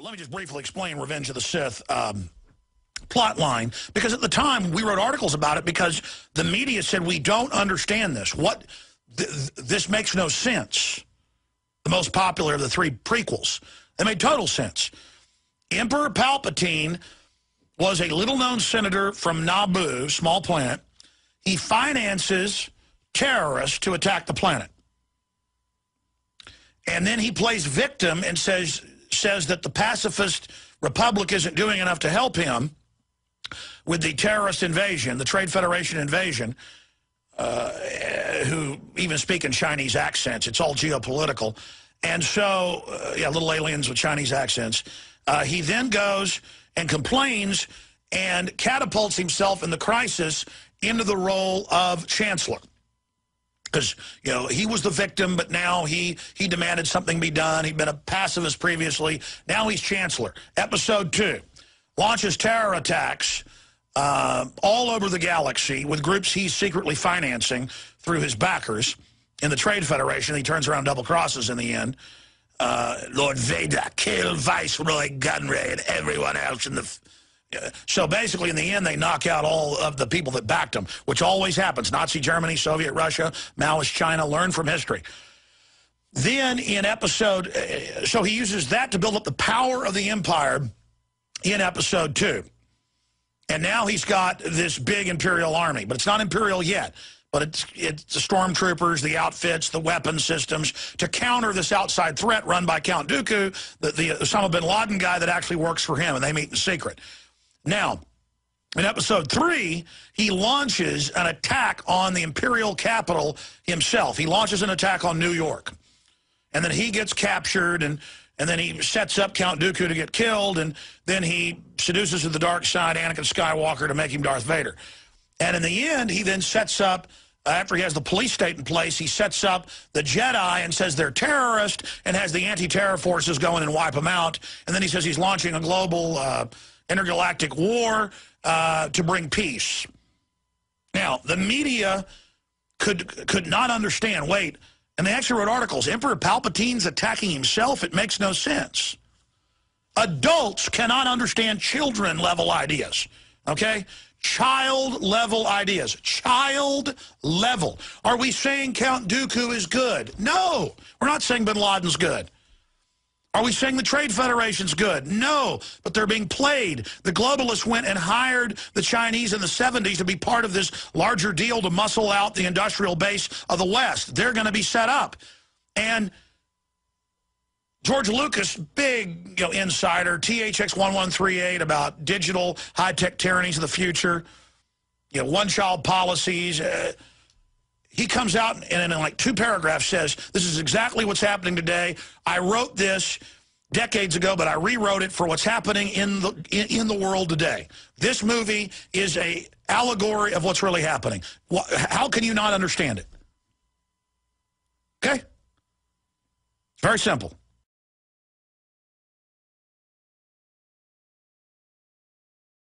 Let me just briefly explain Revenge of the Sith plot line, because at the time we wrote articles about it because the media said we don't understand this. This makes no sense. The most popular of the three prequels. They made total sense. Emperor Palpatine was a little-known senator from Naboo, small planet. He finances terrorists to attack the planet. And then he plays victim and says that the pacifist republic isn't doing enough to help him with the terrorist invasion, the Trade Federation invasion, who even speak in Chinese accents. It's all geopolitical. And so, yeah, little aliens with Chinese accents. He then goes and complains and catapults himself in the crisis into the role of chancellor. Because, you know, he was the victim, but now he demanded something be done. He'd been a pacifist previously. Now he's chancellor. Episode 2 launches terror attacks all over the galaxy with groups he's secretly financing through his backers in the Trade Federation. He turns around, double crosses in the end. Lord Vader killed Viceroy Gunray and everyone else in the... So basically, in the end, they knock out all of the people that backed him, which always happens. Nazi Germany, Soviet Russia, Maoist China, learn from history. Then in episode... so he uses that to build up the power of the empire in episode 2. And now he's got this big Imperial army, but it's not Imperial yet. But it's the stormtroopers, the outfits, the weapon systems to counter this outside threat run by Count Dooku, the Osama bin Laden guy that actually works for him, and they meet in secret. Now, in episode 3, he launches an attack on the imperial capital himself. He launches an attack on New York. And then he gets captured, and then he sets up Count Dooku to get killed, and then he seduces to the dark side Anakin Skywalker to make him Darth Vader. And in the end, he then sets up, after he has the police state in place, he sets up the Jedi and says they're terrorists and has the anti-terror forces go in and wipe them out. And then he says he's launching a global intergalactic war to bring peace. Now, the media could not understand, wait, and they actually wrote articles, Emperor Palpatine's attacking himself, it makes no sense. Adults cannot understand children-level ideas, okay? Child-level ideas. Child-level. Are we saying Count Dooku is good? No, we're not saying bin Laden's good. Are we saying the Trade Federation's good? No, but they're being played. The globalists went and hired the Chinese in the 70s to be part of this larger deal to muscle out the industrial base of the West. They're going to be set up. And George Lucas, big insider, THX1138 about digital high-tech tyrannies of the future, one-child policies. He comes out and in like 2 paragraphs says, this is exactly what's happening today. I wrote this decades ago, but I rewrote it for what's happening in the world today. This movie is an allegory of what's really happening. How can you not understand it? Okay? It's very simple.